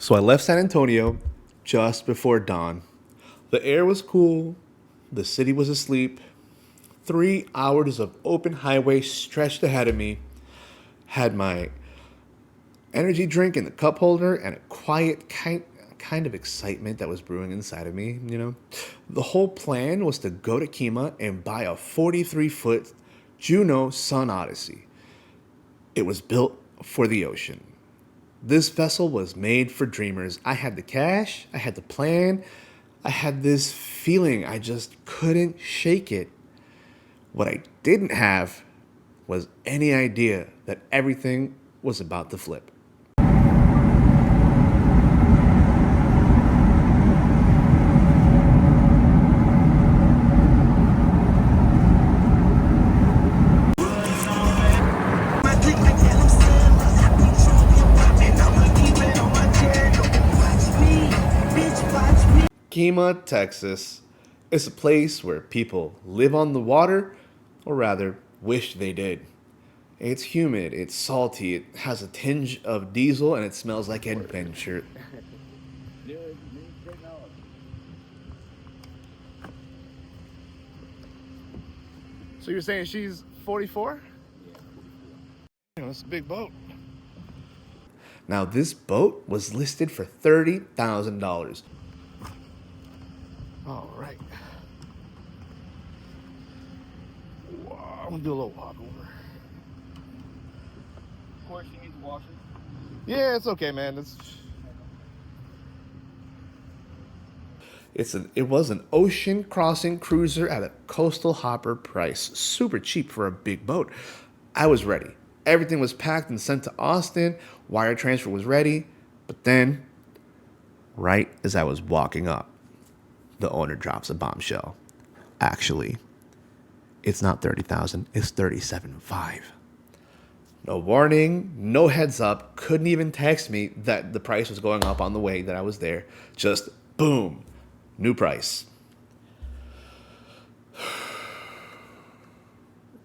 So I left San Antonio just before dawn. The air was cool, the city was asleep. 3 hours of open highway stretched ahead of me. Had my energy drink in the cup holder and a quiet kind of excitement that was brewing inside of me, you know. The whole plan was to go to Kemah and buy a 43-foot Jeanneau Sun Odyssey. It was built for the ocean. This vessel was made for dreamers. I had the cash, I had the plan, I had this feeling. I just couldn't shake it. What I didn't have was any idea that everything was about to flip. Kemah, Texas is a place where people live on the water, or rather, wish they did. It's humid, it's salty, it has a tinge of diesel, and it smells like adventure. So you're saying she's 44? Yeah, that's a big boat. Now, this boat was listed for $30,000. All right. Wow, I'm gonna do a little walk over. Of course, you need to wash it. Yeah, it's okay, man. It was an ocean crossing cruiser at a coastal hopper price. Super cheap for a big boat. I was ready. Everything was packed and sent to Austin. Wire transfer was ready. But then, right as I was walking up, the owner drops a bombshell. Actually, it's not 30,000, it's 37.5. No warning, no heads up, couldn't even text me that the price was going up on the way that I was there. Just boom, new price.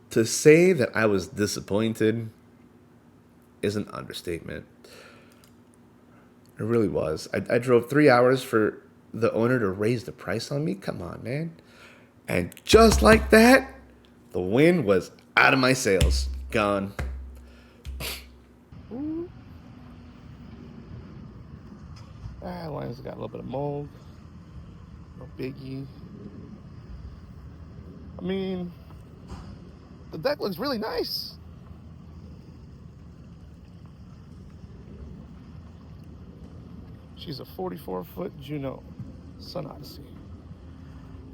To say that I was disappointed is an understatement. It really was. I drove 3 hours for the owner to raise the price on me. Come on, man. And just like that, the wind was out of my sails. Gone. Ooh. Line's got a little bit of mold. No biggie. I mean, the deck looks really nice. She's a 44-foot Jeanneau Sun Odyssey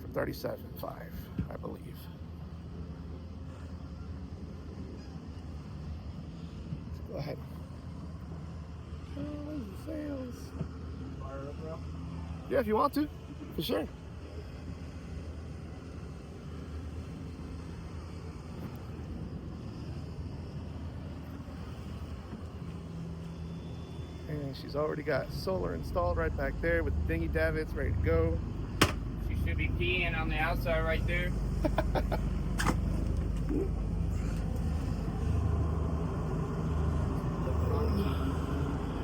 for $37.5, I believe. Let's go ahead. Oh, there's the sails. Fire up, bro? Yeah, if you want to, for sure. And she's already got solar installed right back there with the dinghy davits ready to go. She should be peeing on the outside right there. It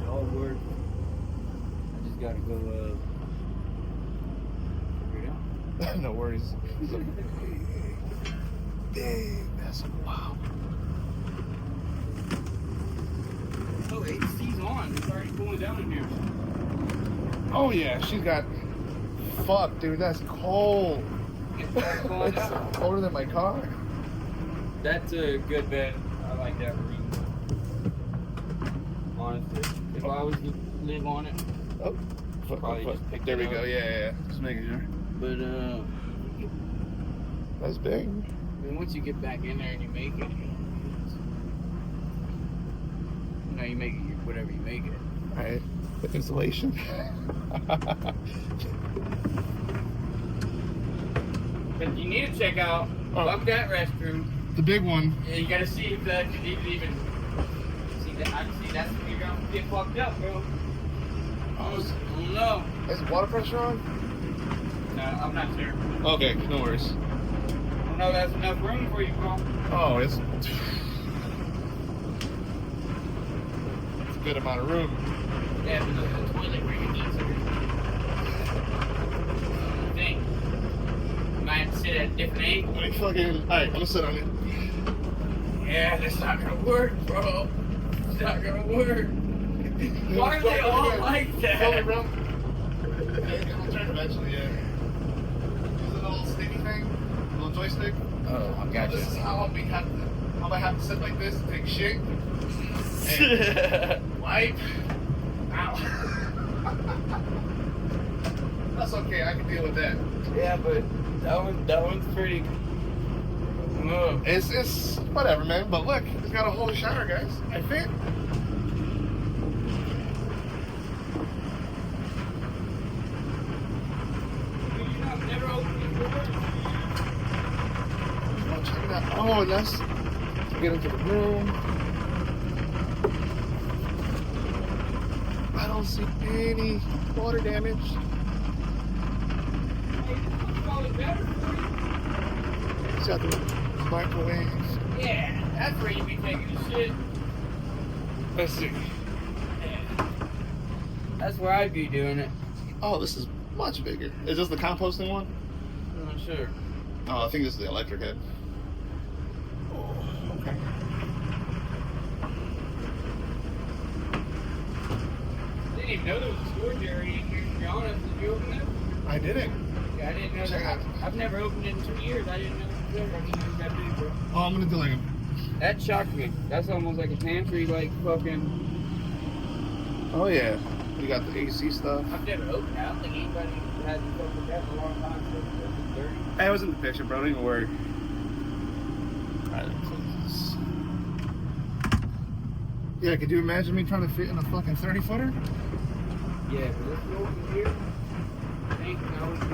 all works. I just gotta go figure it out. No worries. Big vessel. Wow. Oh, AC's on. It's already cooling down in here. Oh yeah, she's got. Fuck, dude, that's cold. It's colder than my car. That's a good bed. I like that room. Honestly, if I was to live on it, probably just pick there it we up. go. Yeah. Just making sure. But That's big. then once you get back in there and you make it, you know, you make it whatever you make it. All right, the insulation. But you need to check out fuck that restroom. The big one. Yeah, you gotta see if that could even see that. I see that's where you're gonna get fucked up, bro. Oh no. Is the water pressure on? No, I'm not sure. Okay, no worries. I don't know if that's enough room for you, bro. Oh, it's good amount of room. Yeah, but the toilet where you need to. Thing. You might have to sit at a different angle. Alright, I'm gonna sit on it. Yeah, that's not gonna work, bro. It's not gonna work. Why are they all like that? Tell me, bro. It'll turn eventually, yeah. Use a little sticky thing, a little joystick. Oh, I got you. This is how I have to sit like this and take shit. And wipe. Ow. That's okay, I can deal with that. Yeah, but that one's pretty. It's whatever, man. But look, it's got a whole shower, guys. I fit. Never opened it before. Oh, check it out. Oh, and that's to get into the room. I don't see any water damage. It's got the microwaves. Yeah, that's where you be taking the shit. Let's see. Yeah. That's where I'd be doing it. Oh, this is much bigger. Is this the composting one? I'm not sure. Oh, I think this is the electric head. Oh, okay. I didn't even know there was a storage area in here, to be honest. Did you open it? I didn't. Yeah, I didn't know Check that. it out. I've never opened it in 2 years. I didn't know it was there. I didn't know it was that big, bro. Oh, I'm gonna do like a. That shocked me. That's almost like a pantry, like fucking. Oh yeah, you got the AC stuff. I've never opened it. I don't think anybody has opened that in a long time. So it's dirty. Hey, I was in the picture, bro. Don't even worry. Alright, let me close this. Yeah, could you imagine me trying to fit in a fucking 30-footer? Yeah, but let's go over here. I think now we can.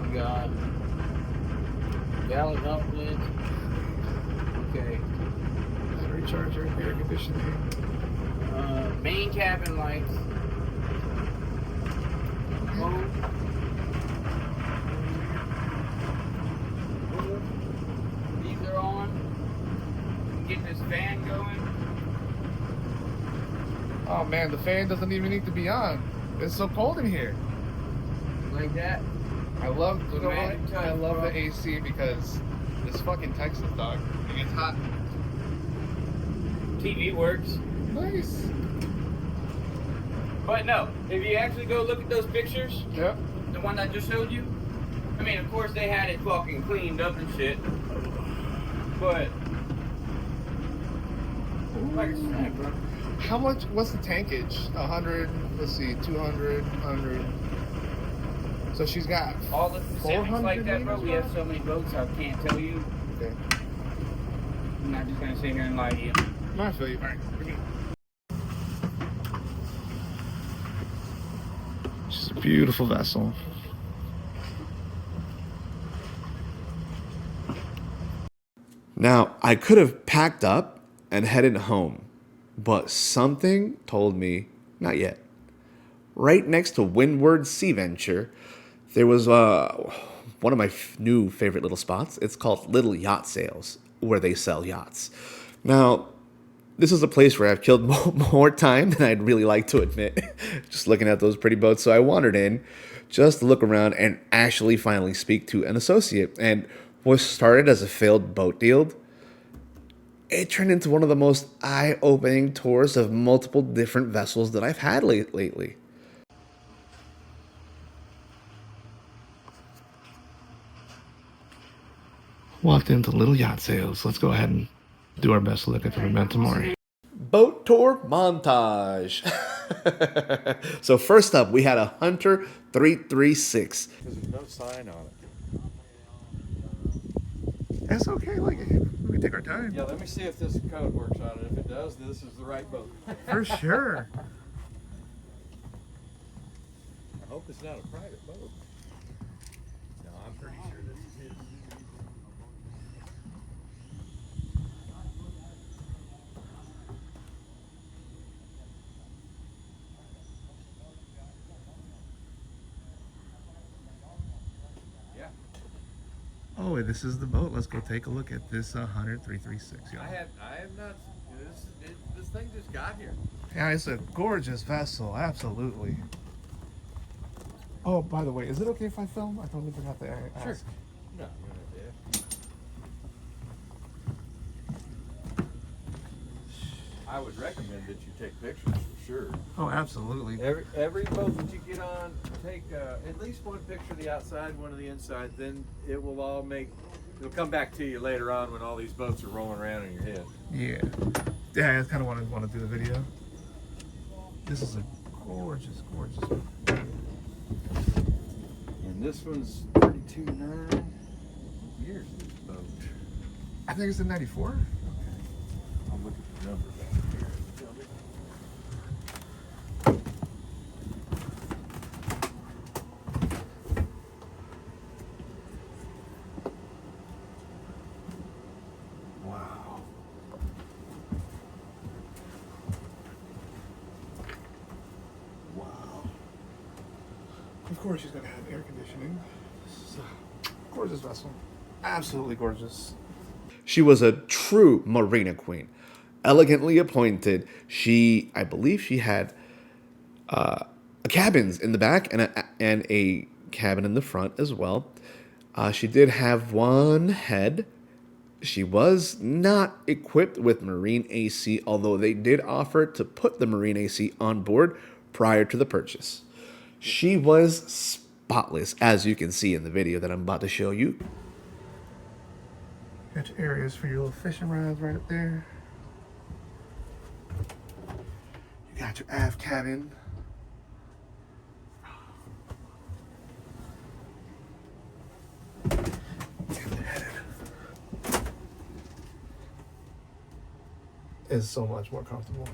We got gallon outlet. Okay. Battery charger, air conditioning. Main cabin lights. Phone. These are on. Get this fan going. Oh man, the fan doesn't even need to be on. It's so cold in here. Like that. I love, you know Magic what? touch, I love bro. the AC because it's fucking Texas, dog. It gets hot. TV works. Nice. But no, if you actually go look at those pictures, Yep. the one I just showed you, I mean, of course they had it fucking cleaned up and shit. But, like I said, bro. How much? What's the tankage? 100. Let's see, 200, 100. So she's got. All the specifics 400 like that, bro. meters, We bro? have so many boats, I can't tell you. Okay. I'm not just gonna sit here and lie to you. I feel you. All right. She's a beautiful vessel. Now, I could have packed up and headed home, but something told me not yet. Right next to Windward Sea Venture, there was one of my new favorite little spots. It's called Little Yacht Sales, where they sell yachts. Now, this is a place where I've killed more time than I'd really like to admit, just looking at those pretty boats. So I wandered in just to look around and actually finally speak to an associate. And what started as a failed boat deal, it turned into one of the most eye-opening tours of multiple different vessels that I've had lately. Walked into Little Yacht Sales. Let's go ahead and do our best to look at the Memento Mori. Boat tour montage. So first up, we had a Hunter 336. Because there's no sign on it. That's okay. Like, we can take our time. Yeah, let me see if this code works on it. If it does, this is the right boat. For sure. I hope it's not a private boat. No, I'm pretty sure this is his. Oh, this is the boat. Let's go take a look at this 100-336, y'all. I have not. This thing just got here. Yeah, it's a gorgeous vessel. Absolutely. Oh, by the way, is it okay if I film? I totally forgot to ask. Sure. No, you don't have to. I would recommend that you take pictures for sure. Oh, absolutely. Every boat that you get on, take at least one picture of the outside, one of the inside. Then it will all make. It'll come back to you later on when all these boats are rolling around in your head. Yeah. Yeah, I kind of want to do the video. This is a gorgeous, gorgeous. And this one's 32.9 years. This boat. I think it's a 94. Okay. I'll look at the number back here. Tell me. Wow. Wow. Of course, she's gonna have air conditioning. This is a gorgeous vessel. Absolutely gorgeous. She was a true marina queen, elegantly appointed. I believe she had cabins in the back and a cabin in the front as well. She did have one head. She was not equipped with marine AC, although they did offer to put the marine AC on board prior to the purchase. She was spotless, as you can see in the video that I'm about to show you. Got your areas for your little fishing rods right up there. You got your aft cabin. Is so much more comfortable.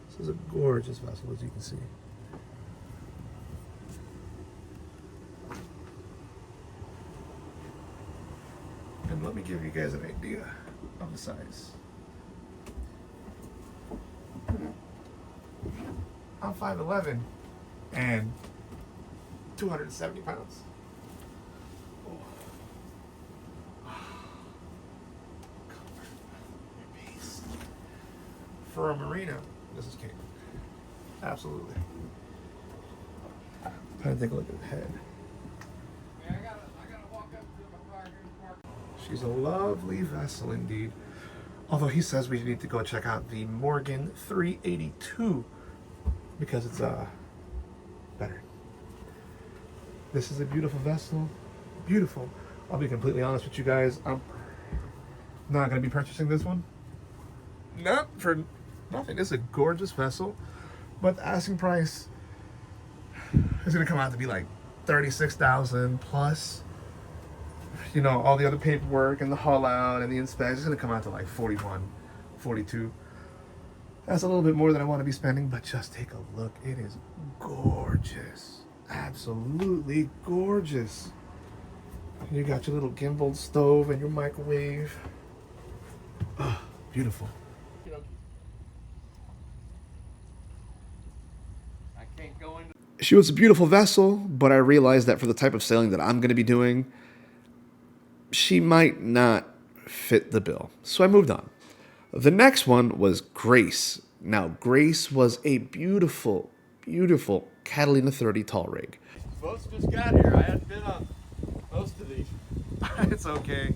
This is a gorgeous vessel, as you can see. And let me give you guys an idea of the size. I'm 5'11" and 270 pounds. For a marina, this is king. Absolutely. Trying to take a look at the head. Man, I gotta walk up to my car here and park. She's a lovely vessel indeed. Although he says we need to go check out the Morgan 382 because it's better. This is a beautiful vessel. Beautiful. I'll be completely honest with you guys. I'm not going to be purchasing this one. Not for nothing. It's a gorgeous vessel, but the asking price is going to come out to be like $36,000 plus. You know, all the other paperwork and the haul out and the inspection is going to come out to like 41, 42. That's a little bit more than I want to be spending, but just take a look. It is gorgeous. Absolutely gorgeous. You got your little gimbal stove and your microwave. Oh, beautiful. I can't go into. She was a beautiful vessel, but I realized that for the type of sailing that I'm going to be doing, she might not fit the bill. So I moved on. The next one was Grace. Now, Grace was a beautiful, beautiful Catalina 30 tall rig. Boats just got here. I hadn't been on most of these. It's okay.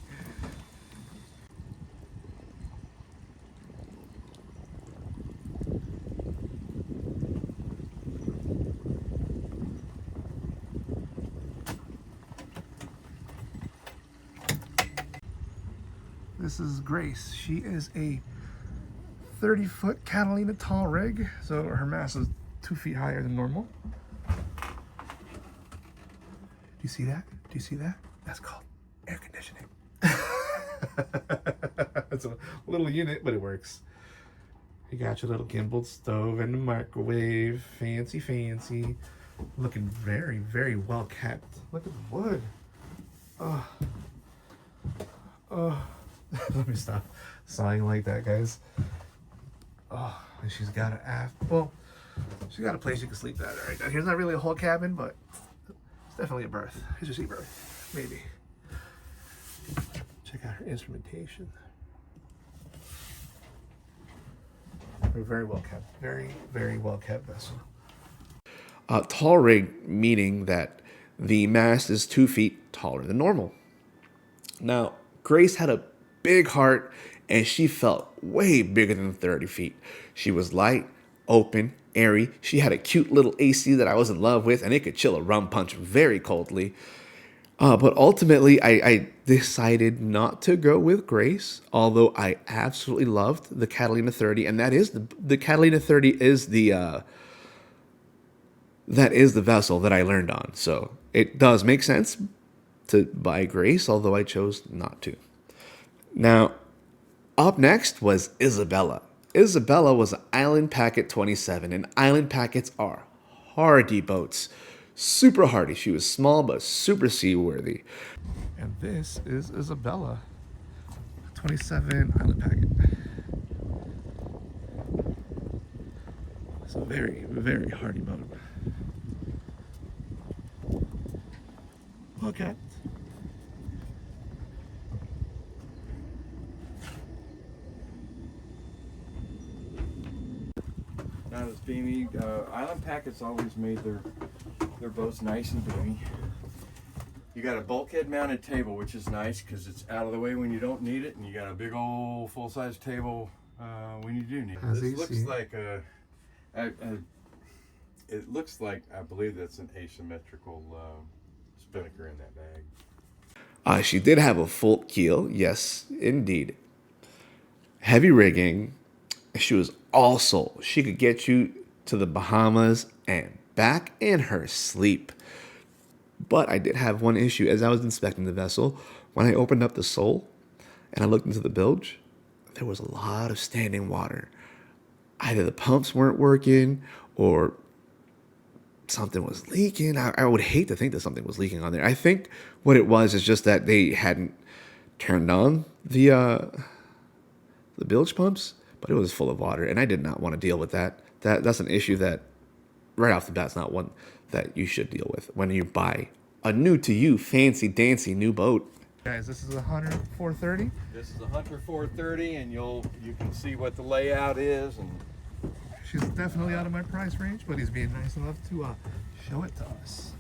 This is Grace. She is a 30-foot Catalina tall rig, so her mast is 2 feet higher than normal. Do you see that? Do you see that? That's called air conditioning. It's a little unit, but it works. You got your little gimbal stove and the microwave. Fancy, fancy. Looking very, very well kept. Look at the wood. Oh. Oh. Let me stop sighing like that, guys. Oh, and she's got an aft. Well, she got a place you can sleep at right now. Here's not really a whole cabin, but definitely a berth. It's just a berth, maybe. Check out her instrumentation. Very well kept. Very, very well kept vessel. Tall rig, meaning that the mast is 2 feet taller than normal. Now, Grace had a big heart and she felt way bigger than 30 feet. She was light, open, airy. She had a cute little AC that I was in love with and it could chill a rum punch very coldly. But ultimately, I decided not to go with Grace, although I absolutely loved the Catalina 30, and that is the Catalina 30 is the vessel that I learned on. So it does make sense to buy Grace, although I chose not to. Now, up next was Isabella. Isabella was an Island Packet 27, and Island Packets are hardy boats. Super hardy. She was small but super seaworthy. And this is Isabella, 27 Island Packet. It's a very, very hardy boat. Okay. Not as beamy. Island Packets always made their boats nice and beamy. You got a bulkhead mounted table, which is nice because it's out of the way when you don't need it, and you got a big old full-size table when you do need it. This looks like it looks like, I believe that's an asymmetrical spinnaker in that bag. She did have a full keel, yes, indeed. Heavy rigging. She was all soul. She could get you to the Bahamas and back in her sleep. But I did have one issue as I was inspecting the vessel. When I opened up the sole and I looked into the bilge, there was a lot of standing water. Either the pumps weren't working or something was leaking. I would hate to think that something was leaking on there. I think what it was is just that they hadn't turned on the bilge pumps, but it was full of water, and I did not want to deal with that. That's an issue that right off the bat is not one that you should deal with when you buy a new to you fancy dancy new boat. Guys, this is a Hunter 430. This is a Hunter 430, and you can see what the layout is. And she's definitely out of my price range, but he's being nice enough to show it to us.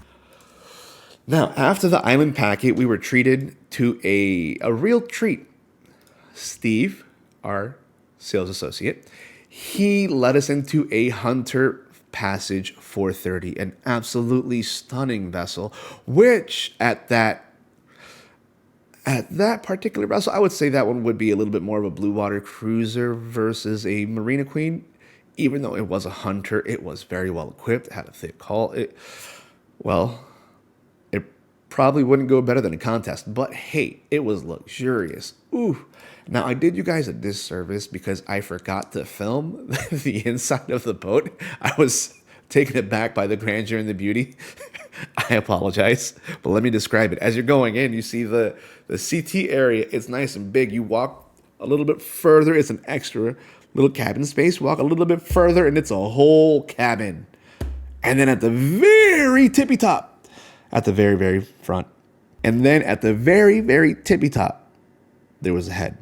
Now, after the Island Packet, we were treated to a real treat. Steve, our sales associate, he led us into a Hunter Passage 430, an absolutely stunning vessel, which at that particular vessel, I would say that one would be a little bit more of a blue water cruiser versus a Marina Queen. Even though it was a Hunter, it was very well equipped, had a thick hull. It probably wouldn't go better than a contest, but hey, it was luxurious. Ooh. Now, I did you guys a disservice because I forgot to film the inside of the boat. I was taken aback by the grandeur and the beauty. I apologize, but let me describe it. As you're going in, you see the CT area. It's nice and big. You walk a little bit further. It's an extra little cabin space. Walk a little bit further, and it's a whole cabin. And then at the very tippy top, at the very, very front, and then at the very, very tippy top, there was a head.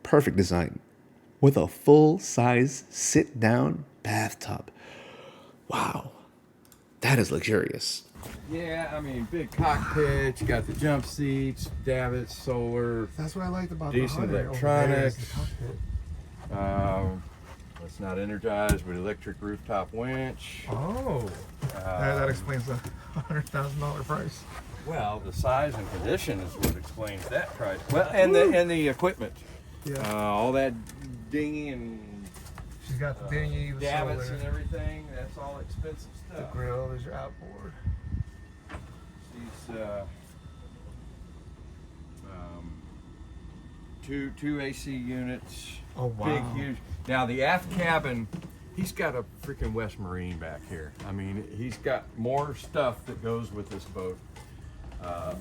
Perfect design with a full-size sit-down bathtub. Wow, that is luxurious. yeah, I mean, big cockpit. You got the jump seats, davits, solar. That's what I liked about decent the electronics. It's not energized, but electric rooftop winch. Oh, that explains the $100,000 price. Well, the size and condition is what explains that price. Well, and the equipment. Yeah. All that dinghy and She's got the dinghy, the davits solar, and everything. That's all expensive the stuff. grill. There's your outboard. She's two AC units. Oh wow. Big, huge. Now the aft cabin, he's got a freaking West Marine back here. I mean, he's got more stuff that goes with this boat.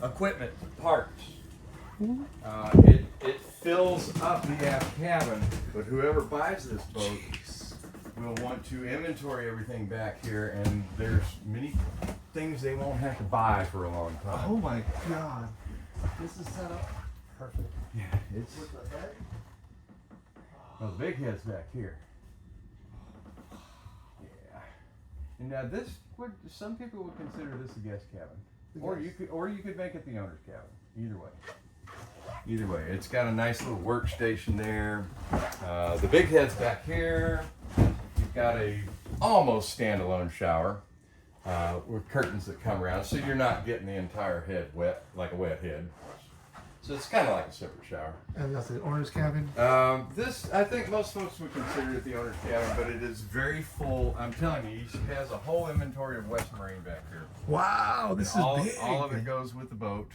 Equipment, parts. It fills up the aft cabin, but whoever buys this boat will want to inventory everything back here, and there's many things they won't have to buy for a long time. Oh my god. This is set up perfect. Yeah, it's. With the head? Well, the big head's back here. Yeah. And now this would, some people would consider this a guest cabin. Or you could make it the owner's cabin. Either way. Either way, it's got a nice little workstation there. The big head's back here. You've got a almost standalone shower with curtains that come around, so you're not getting the entire head wet like a wet head. So it's kind of like a separate shower. And that's the owner's cabin? This, I think most folks would consider it the owner's cabin, but it is very full. I'm telling you, he has a whole inventory of West Marine back here. Wow, this is big. All of it goes with the boat.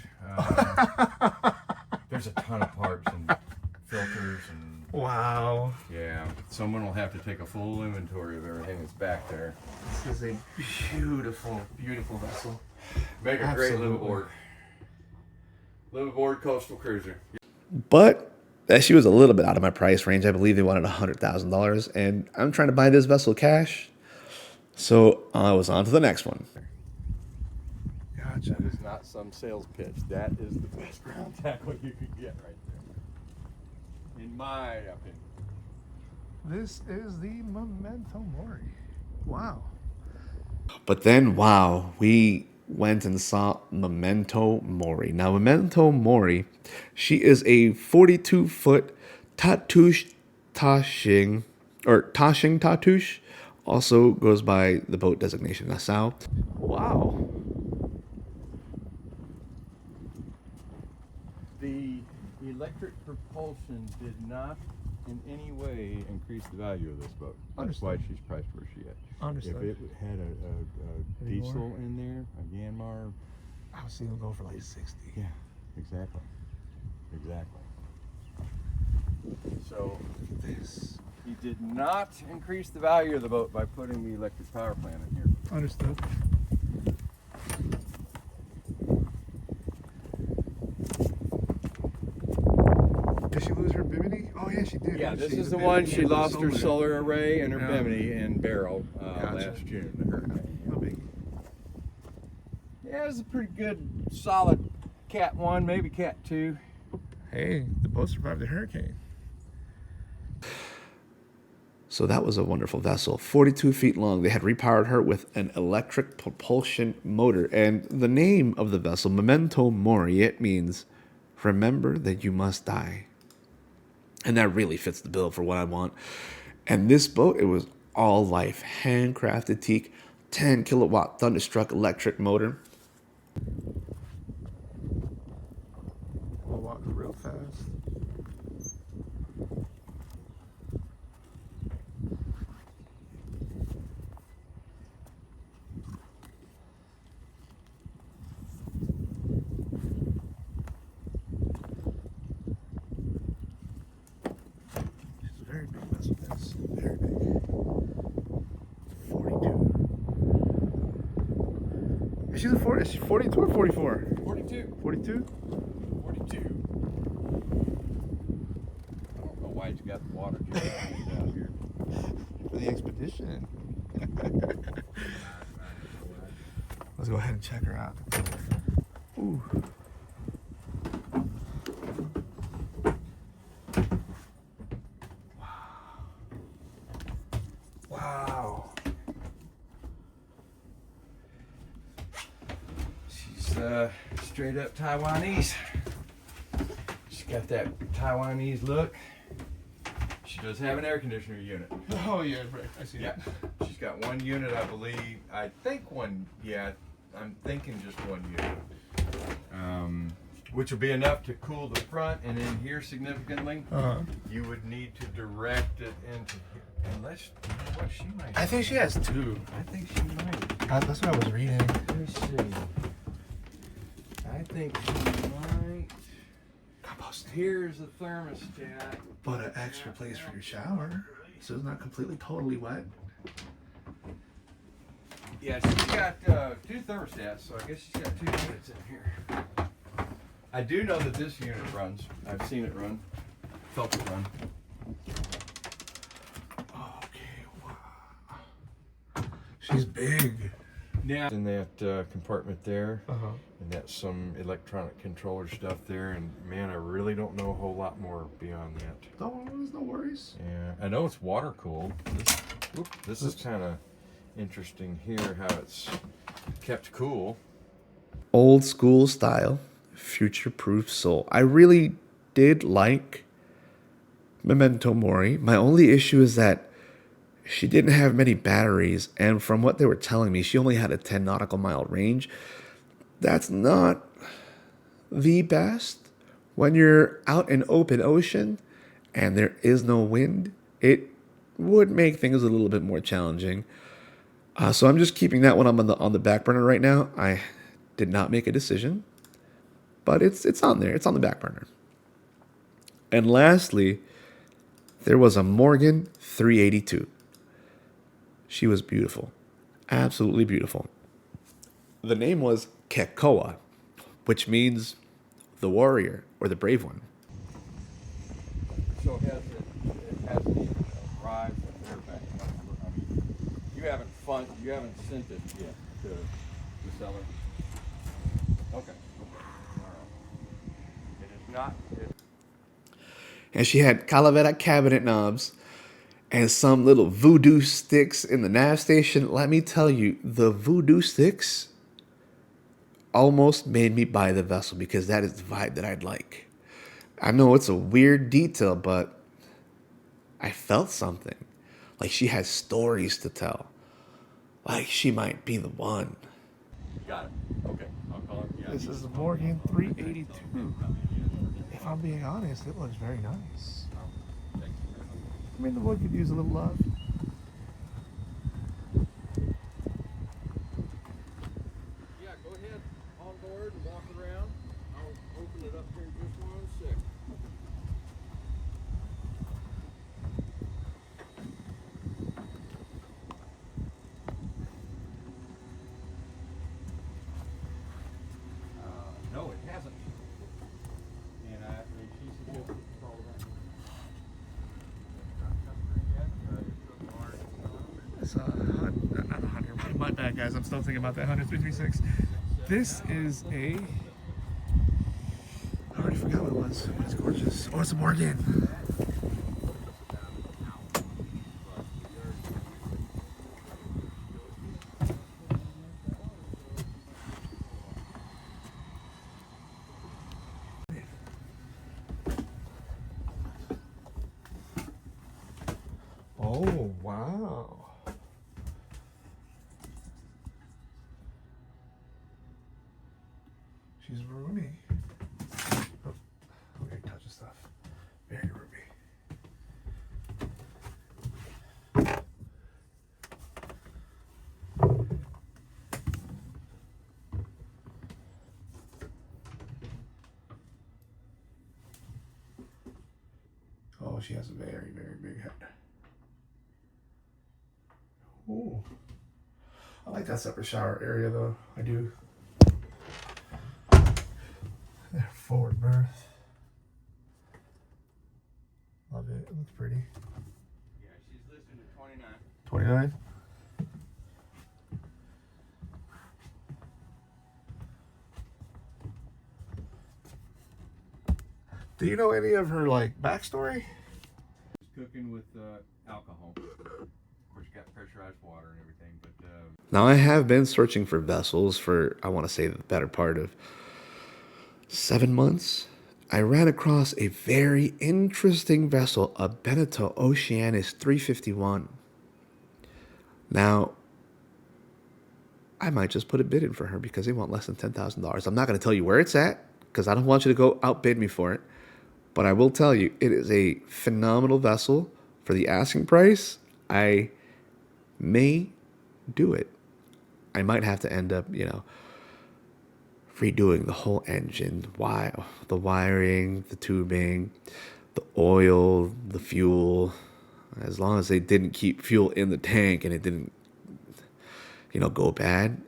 There's a ton of parts and filters and wow. yeah. Someone will have to take a full inventory of everything that's back there. This is a beautiful, beautiful vessel. Make a great liveaboard. Liveaboard coastal cruiser. But she was a little bit out of my price range. I believe they wanted $100,000, and I'm trying to buy this vessel cash. So I was on to the next one. Gotcha. That is not some sales pitch. That is the best ground tackle you could get right there, in my opinion. This is the Memento Mori. Wow. But then, wow, we went and saw Memento Mori. Now, Memento Mori, she is a 42-foot Tatoosh Tashing Tatoosh. Also goes by the boat designation Nassau. Wow. The electric propulsion did not in any way increase the value of this boat. That's why she's priced where she is. Understood. If it had a diesel in there, a Yanmar, I was seeing them go for like 60. yeah, exactly. Exactly. So This. he did not increase the value of the boat by putting the electric power plant in here. Understood. Did she lose her bimini? Oh yeah, she did. Yeah, didn't this she? is the bimini one she and the lost her solar array and her Yeah. bimini and barrel Gotcha. last June. The hurricane. No biggie. Yeah, it was a pretty good, solid Cat 1, maybe Cat 2. Hey, the boat survived the hurricane. So that was a wonderful vessel, 42 feet long. They had repowered her with an electric propulsion motor. And the name of the vessel, Memento Mori, it means remember that you must die. And that really fits the bill for what I want. And this boat, it was all life, handcrafted teak, 10 kilowatt Thunderstruck electric motor. I'll walk real fast. It's a very big vessel, this. Very big. 42. Is she 42 or 44? 42. 42? 42. I don't know why he's got the water jet out here. For the expedition. Let's go ahead and check her out. Ooh. Wow. She's straight up Taiwanese. She's got that Taiwanese look. She does have an air conditioner unit. Oh yeah, right. I see Yeah, she's got one unit, I believe. I think one. Yeah, I'm thinking just one unit. Which will be enough to cool the front, and in here significantly, you would need to direct it into here. Unless, you know what, she might. I think she has two. I think she might. That's what I was reading. Let me see. I think she might. Compost. Here's the thermostat. But an extra place for your shower, so it's not completely totally wet. Yeah, she's got two thermostats, so I guess she's got 2 units in here. I do know that this unit runs. I've seen it run. Felt it run. Okay, wow. She's big. Now, in that compartment there. Uh-huh. And that's some electronic controller stuff there. And man, I really don't know a whole lot more beyond that. No, there's no worries. Yeah, I know it's water cooled. This is kind of interesting here, how it's kept cool. Old school style, future-proof soul. I really did like Memento Mori. My only issue is that she didn't have many batteries, and from what they were telling me, she only had a 10 nautical mile range. That's not the best. When you're out in open ocean and there is no wind, it would make things a little bit more challenging. So I'm just keeping that one on the back burner right now. I did not make a decision, but it's on there. It's on the back burner. And lastly, there was a Morgan 382. She was beautiful, absolutely beautiful. The name was Kekoa, which means the warrior or the brave one. So it hasn't even arrived from their bank. I mean, you haven't sent it yet to the seller. Okay. All right. It is not. And she had Calavera cabinet knobs and some little voodoo sticks in the nav station. Let me tell you, the voodoo sticks almost made me buy the vessel because that is the vibe that I'd like. I know it's a weird detail, but I felt something. Like she has stories to tell. Like she might be the one. Got it. Okay. I'll call it. Yeah, This is the Morgan 382. If I'm being honest, it looks very nice. I mean, the wood could use a little love. Yeah, go ahead on board and walk around. I'll open it up here in just 1 sec. No, it hasn't. And she suggested call that. It's not 100. My bad, guys. I'm still thinking about that 100 This is a. I already forgot what it was. But it's gorgeous. Oh, it's a Morgan. Oh, wow. She's roomy. Oh, weird touch of stuff. Very roomy. Oh, she has a very, very big head. Oh, I like that separate shower area though. I do. There, forward berth. Love it. It looks pretty. Yeah, she's listed at 29. 29. Do you know any of her like backstory? She's cooking with alcohol. Of course, you got pressurized water and everything, but Now I have been searching for vessels for I want to say the better part of 7 months. I ran across a very interesting vessel, a Beneteau Oceanus 351. Now, I might just put a bid in for her because they want less than $10,000. I'm not going to tell you where it's at because I don't want you to go outbid me for it. But I will tell you, it is a phenomenal vessel for the asking price. I may do it. I might have to end up, redoing the whole engine, the wiring, the tubing, the oil, the fuel. As long as they didn't keep fuel in the tank and it didn't, go bad,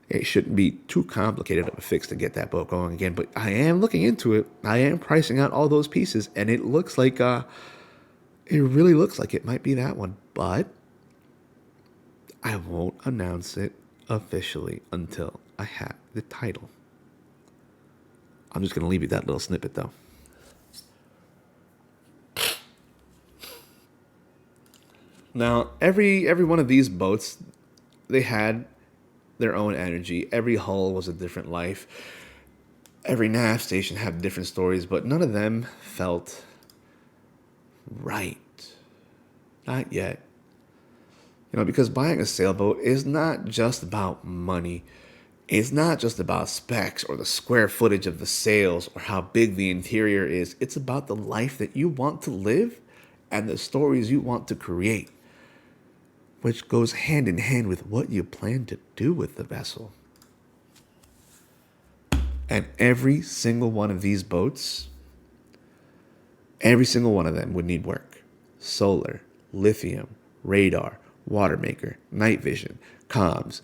it shouldn't be too complicated of a fix to get that boat going again. But I am looking into it. I am pricing out all those pieces, and it looks like, it really looks like it might be that one. But I won't announce it officially until I have the title. I'm just going to leave you that little snippet, though. Now, every one of these boats, they had their own energy. Every hull was a different life. Every nav station had different stories, but none of them felt right. Not yet. Because buying a sailboat is not just about money. It's not just about specs or the square footage of the sails or how big the interior is. It's about the life that you want to live and the stories you want to create, which goes hand in hand with what you plan to do with the vessel. And every single one of these boats, every single one of them would need work. Solar, lithium, radar, water maker, night vision, comms,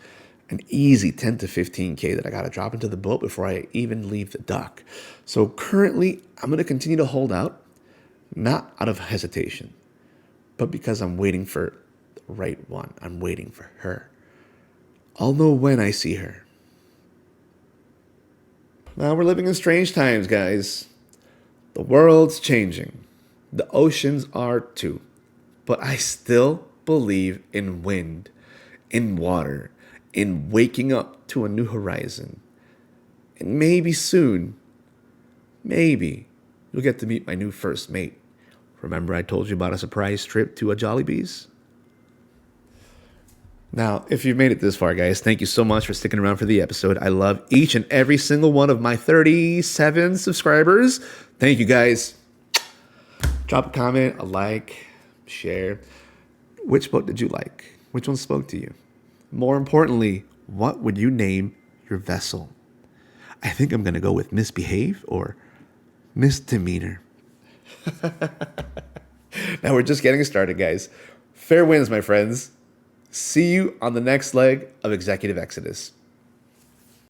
an easy 10 to 15K that I got to drop into the boat before I even leave the dock. So currently, I'm going to continue to hold out, not out of hesitation, but because I'm waiting for the right one. I'm waiting for her. I'll know when I see her. Now we're living in strange times, guys. The world's changing. The oceans are too. But I still believe in wind, in water, in waking up to a new horizon. And maybe soon, maybe, you'll get to meet my new first mate. Remember I told you about a surprise trip to a Jollibee's? Now, if you've made it this far, guys, thank you so much for sticking around for the episode. I love each and every single one of my 37 subscribers. Thank you, guys. Drop a comment, a like, share. Which boat did you like? Which one spoke to you? More importantly, what would you name your vessel? I think I'm going to go with misbehave or misdemeanor. Now we're just getting started, guys. Fair winds, my friends. See you on the next leg of Executive Exodus.